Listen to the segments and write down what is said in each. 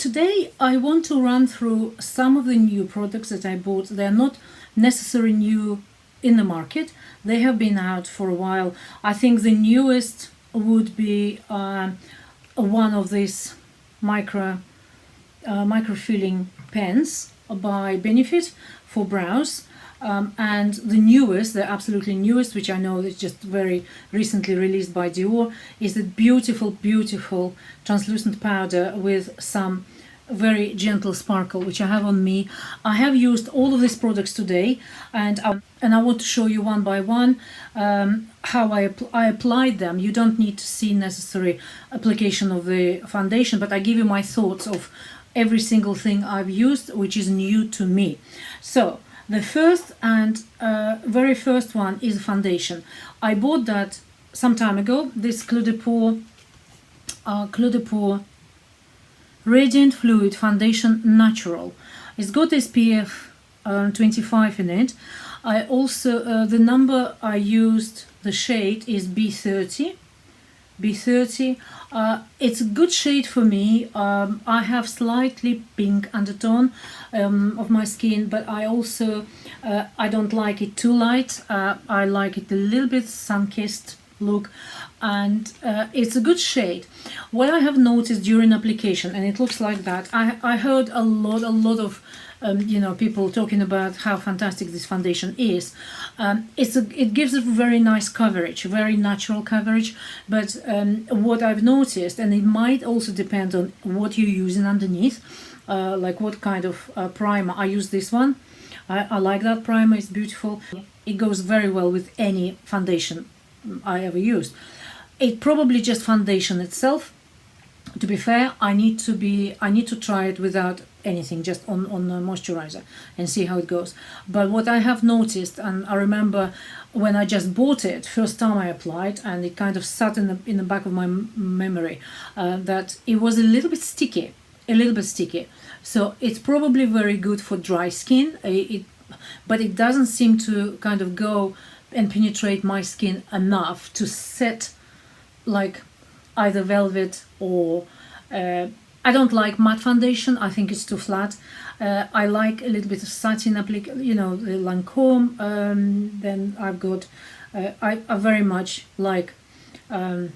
today I want to run through some of the new products that I bought. They're not necessarily new in the market. They have been out for a while. I think the newest would be one of these microfilling pens by Benefit for brows. And the newest, the absolutely newest, which I know is just very recently released by Dior, is the beautiful, beautiful translucent powder with some very gentle sparkle, which I have on me. I have used all of these products today, and I want to show you one by one how I applied them. You don't need to see necessary application of the foundation, but I give you my thoughts of every single thing I've used, which is new to me. So the first and very first one is foundation. I bought that some time ago. This Cle de Peau Radiant Fluid Foundation Natural. It's got SPF 25 in it. I also the number I used, the shade is B30. It's a good shade for me. I have slightly pink undertone of my skin, but I also I don't like it too light. I like it a little bit sun-kissed look, and it's a good shade. What I have noticed during application, and it looks like that, I heard a lot of people talking about how fantastic this foundation is. It gives a very nice coverage, very natural coverage, but what I've noticed, and it might also depend on what you're using underneath, like what kind of primer. I use this one. I like that primer, it's beautiful. It goes very well with any foundation I ever used. It probably just foundation itself. To be fair, I need to try it without anything, just on the moisturizer, and see how it goes. But what I have noticed, and I remember when I just bought it, first time I applied, and it kind of sat in the back of my memory, that it was a little bit sticky. So it's probably very good for dry skin. But it doesn't seem to kind of go and penetrate my skin enough to set like either velvet or I don't like matte foundation. I think it's too flat. I like a little bit of satin application, the Lancome. Then I've got I very much like by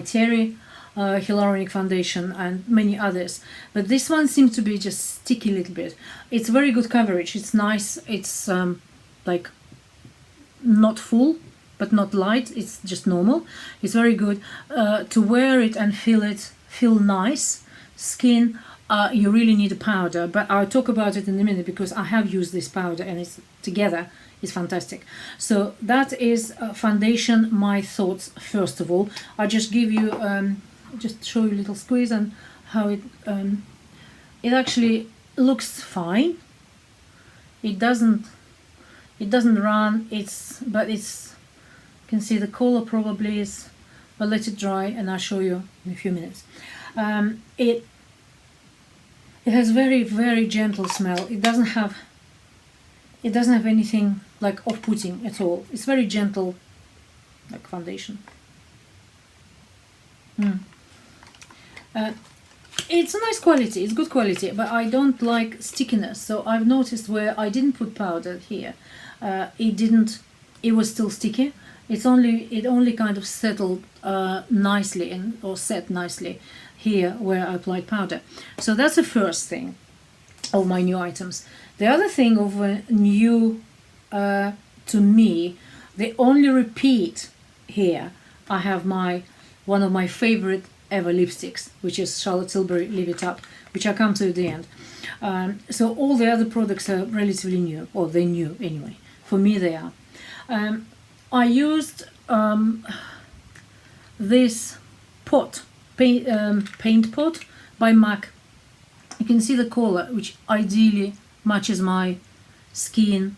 Terry hyaluronic foundation and many others, but this one seems to be just sticky a little bit. It's very good coverage. It's nice. It's like not full but not light. It's just normal. It's very good to wear it and feel nice skin. You really need a powder, but I'll talk about it in a minute because I have used this powder and it's together. It's fantastic. So that is foundation. My thoughts first of all. I just give you just show you a little squeeze and how it actually looks fine. It doesn't run. But it's, you can see the color probably is, but let it dry and I'll show you in a few minutes. It has very, very gentle smell. It doesn't have anything like off-putting at all. It's very gentle, like foundation. It's a nice quality, it's good quality, but I don't like stickiness. So I've noticed where I didn't put powder here, it was still sticky. It only kind of settled nicely or set nicely here where I applied powder. So that's the first thing of my new items. The other thing of new to me, the only repeat here, I have one of my favorite ever lipsticks, which is Charlotte Tilbury Live It Up, which I come to at the end. So all the other products are relatively new, or they're new anyway. For me, they are. I used this paint pot by MAC. You can see the color, which ideally matches my skin,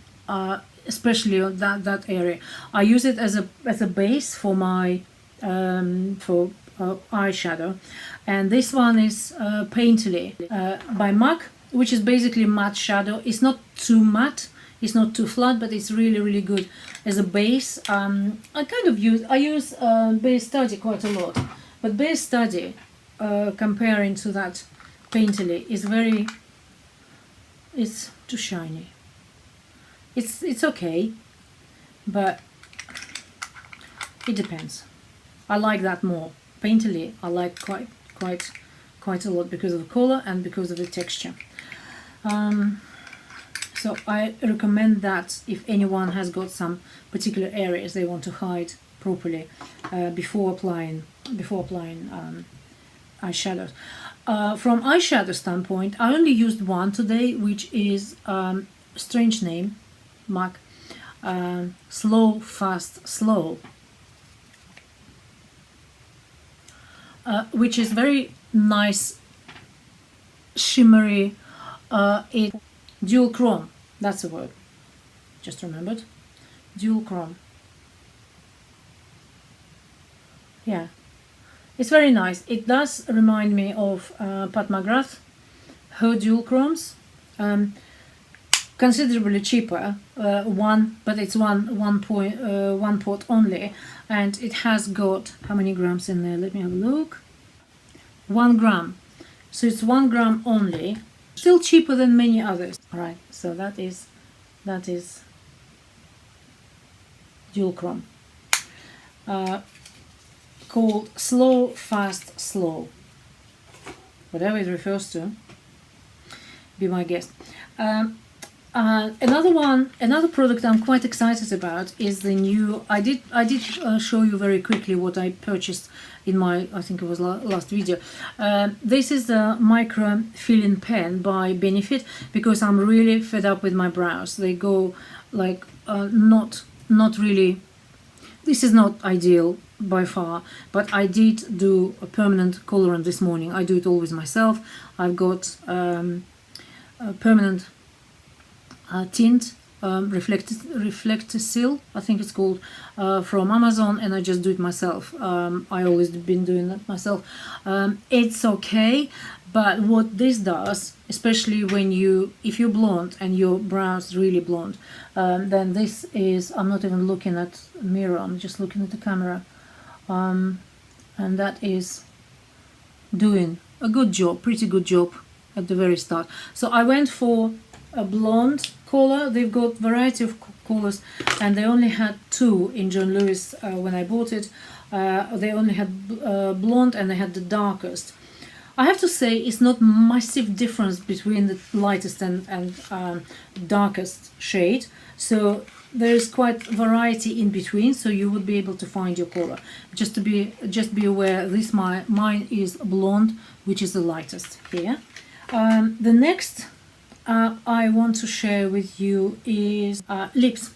especially on that area. I use it as a base for my eyeshadow, and this one is Painterly by MAC, which is basically matte shadow. It's not too matte, it's not too flat, but it's really, really good as a base. I use Base Study quite a lot, but Base Study comparing to that Painterly is it's too shiny. It's okay, but it depends. I like that more. Painterly I like quite a lot because of the color and because of the texture. So I recommend that if anyone has got some particular areas they want to hide properly before applying eyeshadows. From eyeshadow standpoint, I only used one today, which is strange name, MAC, Slow Fast Slow, which is very nice, shimmery. It dual chrome. That's the word. Just remembered. Dual chrome. Yeah. It's very nice. It does remind me of Pat McGrath, her dual chromes, considerably cheaper. But it's one pot only, and it has got how many grams in there? Let me have a look. 1 gram. So it's 1 gram only. Still cheaper than many others. All right. So that is dual chrome. Called Slow Fast Slow, whatever it refers to, be my guest. Another product I'm quite excited about is the new. I did show you very quickly what I purchased in my, I think it was last video. This is the Microfilling pen by Benefit, because I'm really fed up with my brows. They go like not really. This is not ideal by far, but I did do a permanent colorant this morning. I do it always myself. I've got a permanent tint, reflector seal, I think it's called, from Amazon, and I just do it myself. I always been doing that myself. It's okay, but what this does, especially when if you're blonde and your brows really blonde, then this is, I'm not even looking at a mirror, I'm just looking at the camera, and that is doing a good job, pretty good job at the very start. So I went for a blonde color. They've got variety of colors, and they only had 2 in John Lewis when I bought it. They only had blonde, and they had the darkest. I have to say it's not massive difference between the lightest and darkest shade, so there is quite variety in between, so you would be able to find your color. Just be aware, mine is blonde, which is the lightest here. The next I want to share with you is lips.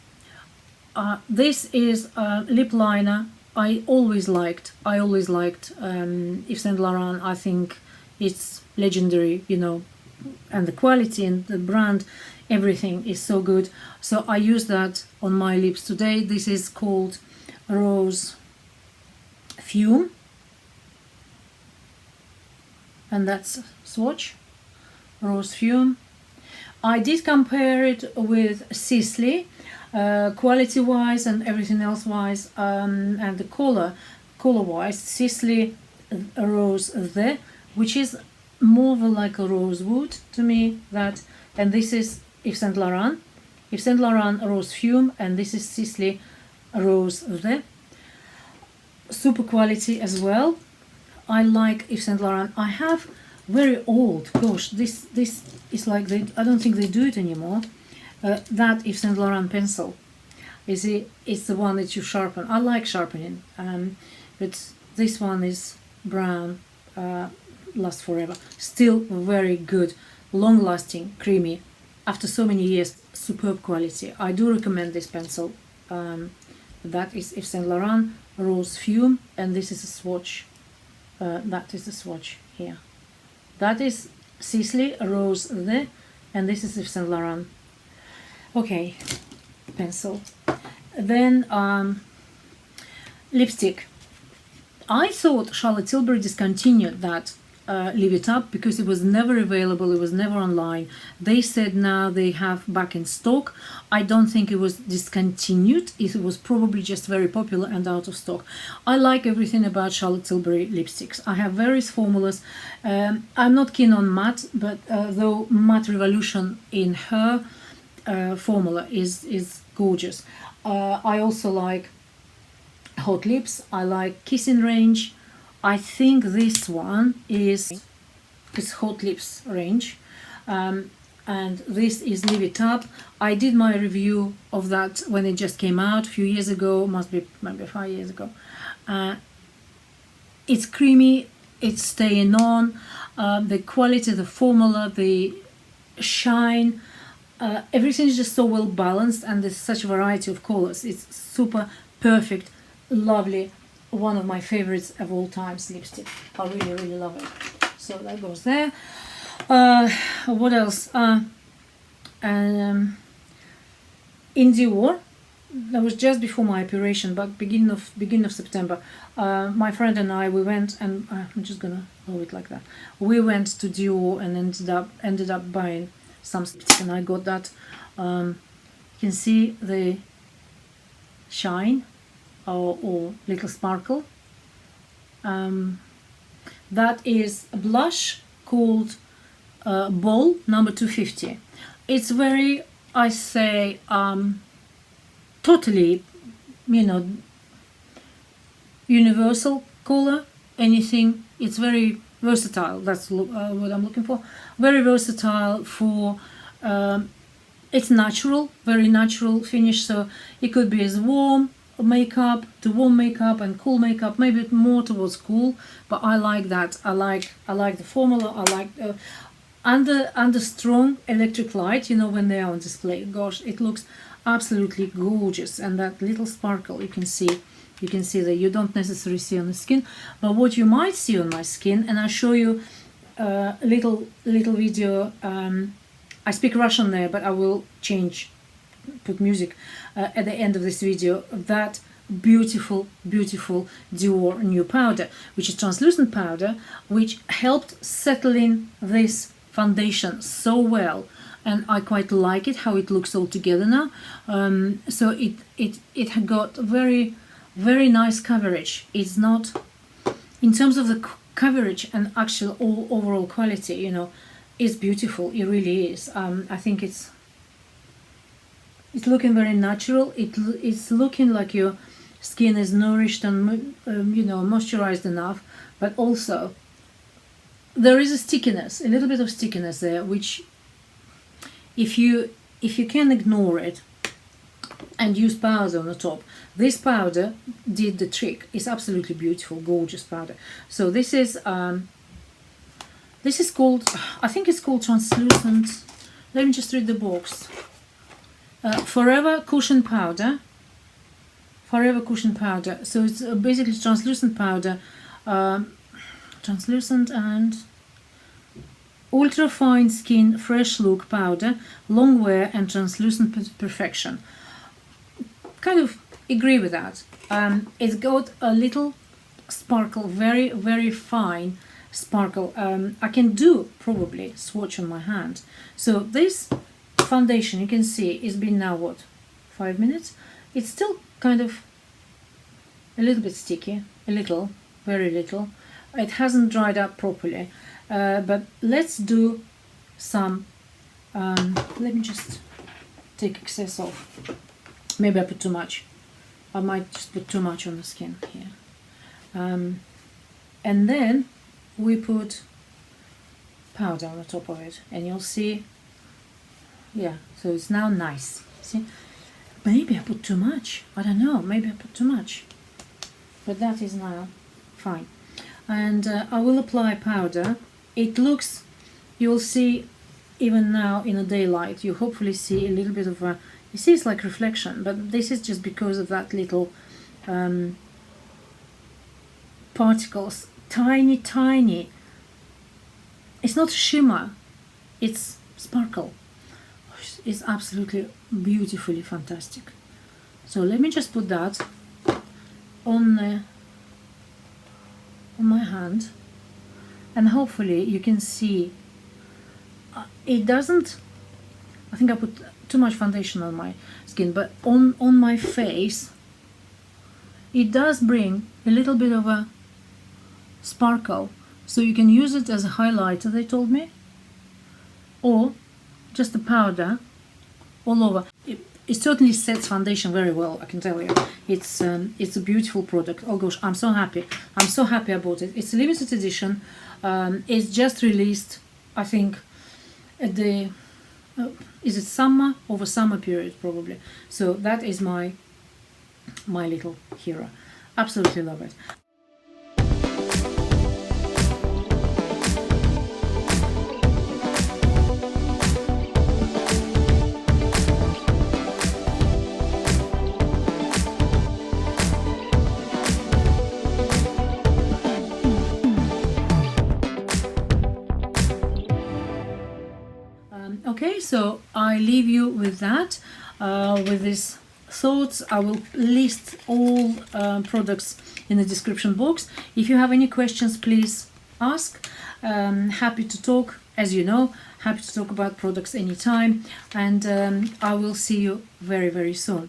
This is a lip liner I always liked. Yves Saint Laurent. I think it's legendary, you know, and the quality and the brand, everything is so good. So I use that on my lips today. This is called Rose Fume, and that's swatch. Rose Fume. I did compare it with Sisley, quality-wise and everything else-wise, and the color-wise. Sisley Rose there, which is more of like a rosewood to me. And this is Yves Saint Laurent. Yves Saint Laurent Rose Fume, and this is Sisley Rose there. Super quality as well. I like Yves Saint Laurent. I have very old, gosh, this is like, I don't think they do it anymore. That Yves Saint Laurent pencil, it's the one that you sharpen. I like sharpening, but this one is brown, lasts forever. Still very good, long lasting, creamy. After so many years, superb quality. I do recommend this pencil. That is Yves Saint Laurent Rose Fume, and this is a swatch. That is the swatch here. That is Sisley Rose there, and this is Yves Saint Laurent. Okay, pencil. Then lipstick. I thought Charlotte Tilbury discontinued that Leave It Up because it was never available, it was never online. They said now they have back in stock. I don't think it was discontinued, it was probably just very popular and out of stock. I like everything about Charlotte Tilbury lipsticks. I have various formulas. I'm not keen on matte, but though Matte Revolution in her formula is gorgeous. I also like Hot Lips, I like Kissing range. I think this one is Hot Lips range, and this is Leave It Up. I did my review of that when it just came out a few years ago, must be maybe 5 years ago. It's creamy, it's staying on, the quality, the formula, the shine, everything is just so well balanced, and there's such a variety of colors. It's super perfect, lovely. One of my favorites of all times lipstick. I really, really love it. So that goes there. What else? In Dior, that was just before my operation, but beginning of September. My friend and I, we went, and I'm just gonna hold it like that. We went to Dior and ended up buying some lipstick, and I got that. You can see the shine. Or little sparkle. That is a blush called Ball number 250. It's very, I say, totally, universal color. Anything. It's very versatile. That's what I'm looking for. Very versatile for. It's natural, very natural finish. So it could be as warm makeup to warm makeup and cool makeup, maybe more towards cool, but I like that. I like the formula. I like under strong electric light, when they are on display. Gosh, it looks absolutely gorgeous, and that little sparkle you can see that you don't necessarily see on the skin, but what you might see on my skin, and I'll show you a little video. I speak Russian there, but I will put music at the end of this video. That beautiful Dior new powder, which is translucent powder, which helped settling this foundation so well, and I quite like it how it looks all together now. So it had got very nice coverage. It's not, in terms of the coverage and actual overall quality, it's beautiful. It really is. I think it's looking very natural. It's looking like your skin is nourished and moisturized enough, but also there is a little bit of stickiness there, which if you can ignore it and use powder on the top, this powder did the trick. It's absolutely beautiful, gorgeous powder. So this is called, I think it's called translucent. Let me just read the box. Forever Cushion powder. So it's basically translucent powder, translucent and ultra fine skin fresh look powder, long wear and translucent perfection. Kind of agree with that. It's got a little sparkle, very fine sparkle. I can do probably swatch on my hand. So this foundation, you can see, it's been now what, 5 minutes. It's still kind of a little bit sticky, very little. It hasn't dried up properly, but let's do some let me just take excess off. Maybe I put too much. I might just put too much on the skin here. And then we put powder on the top of it, and you'll see, yeah, so it's now nice. See, maybe I put too much. I don't know, maybe I put too much, but that is now fine. And I will apply powder. It looks, you'll see even now in the daylight, you hopefully see a little bit of a, you see it's like reflection, but this is just because of that little particles, tiny. It's not shimmer, it's sparkle. It's absolutely beautifully fantastic. So let me just put that on my hand, and hopefully you can see it doesn't, I think I put too much foundation on my skin, but on my face it does bring a little bit of a sparkle, so you can use it as a highlighter, they told me, or just a powder all over. It certainly sets foundation very well, I can tell you. It's a beautiful product. Oh gosh, I'm so happy. I'm so happy I bought it. It's a limited edition. It's just released, I think, at the is it summer, over summer period probably. So that is my little hero. Absolutely love it. Okay, so I leave you with that, with these thoughts. I will list all products in the description box. If you have any questions, please ask. Happy to talk, as you know, happy to talk about products anytime, and I will see you very, very soon.